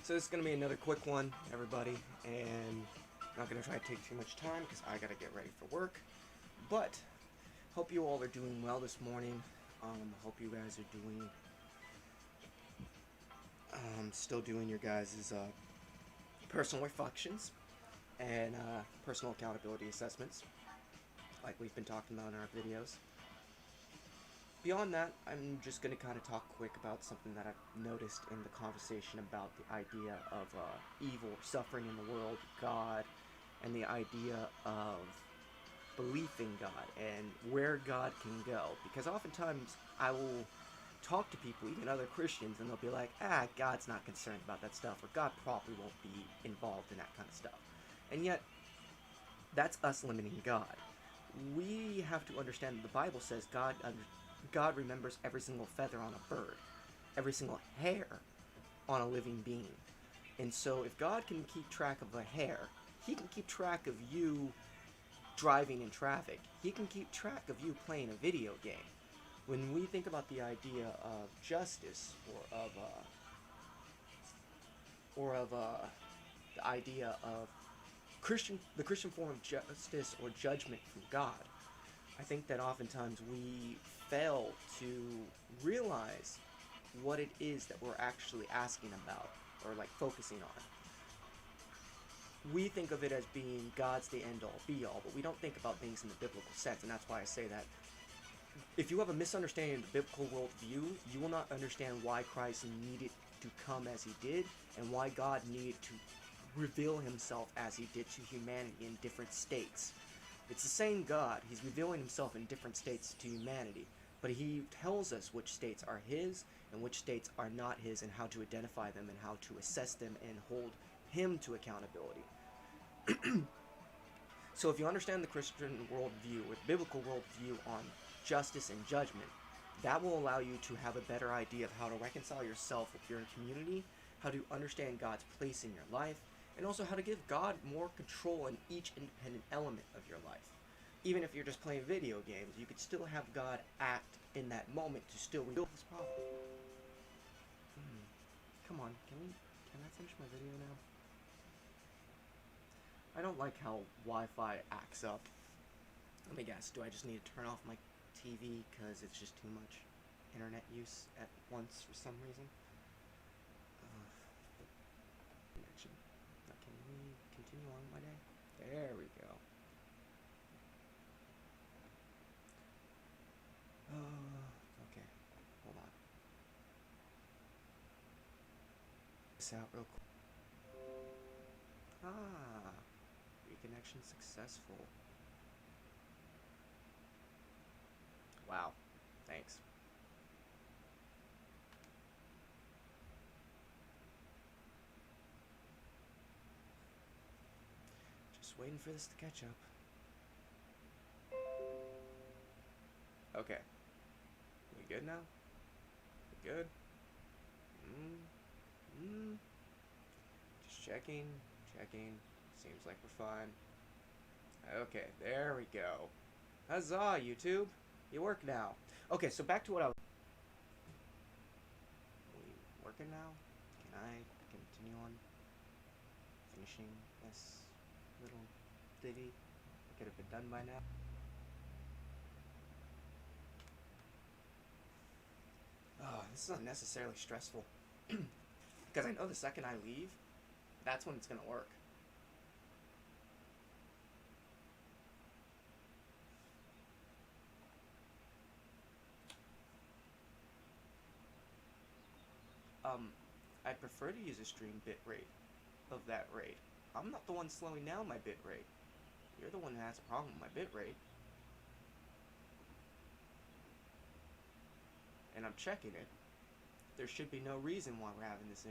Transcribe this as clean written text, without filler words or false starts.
So this is going to be another quick one, everybody, and I'm not going to try to take too much time because I got to get ready for work. But hope you all are doing well this morning. Hope you guys are doing, still doing your guys' personal reflections and personal accountability assessments, like we've been talking about in our videos. Beyond that, I'm just going to kind of talk quick about something that I've noticed in the conversation about the idea of evil, suffering in the world, God, and the idea of belief in God and where God can go. Because oftentimes I will talk to people, even other Christians, and they'll be like, God's not concerned about that stuff, or God probably won't be involved in that kind of stuff. And yet, that's us limiting God. We have to understand that the Bible says God remembers every single feather on a bird, every single hair on a living being. And so if God can keep track of a hair, he can keep track of you driving in traffic. He can keep track of you playing a video game. When we think about the idea of justice or of the idea of the Christian form of justice or judgment from God, I think that oftentimes we fail to realize what it is that we're actually asking about or like focusing on. We think of it as being God's the end all be all, but we don't think about things in the biblical sense, and that's why I say that if you have a misunderstanding of the biblical worldview, you will not understand why Christ needed to come as he did and why God needed to reveal himself as he did to humanity in different states. It's the same God. He's revealing himself in different states to humanity, but he tells us which states are his and which states are not his and how to identify them and how to assess them and hold him to accountability. So if you understand the Christian worldview or biblical worldview on justice and judgment, that will allow you to have a better idea of how to reconcile yourself with your community, how to understand God's place in your life, and also how to give God more control in each independent element of your life. Even if you're just playing video games, you could still have God act in that moment to still resolve this problem. Come on, can I finish my video now? I don't like how Wi-Fi acts up. Let me guess, do I just need to turn off my TV because it's just too much internet use at once for some reason? Connection. Now, can we continue on my day? There we go. Okay. Hold on. This out real quick. Reconnection successful. Wow. Thanks. Just waiting for this to catch up. Okay. We good now? We good? Just checking. Seems like we're fine. Okay, there we go. Huzzah, YouTube! You work now. Okay, so back to what I was... Are we working now? Can I continue on finishing this little ditty? It could have been done by now. Oh, this is unnecessarily stressful. Because I know the second I leave, that's when it's going to work. I prefer to use a stream bit rate of that rate. I'm not the one slowing down my bit rate. You're the one who has a problem with my bit rate. And I'm checking it. There should be no reason why we're having this issue.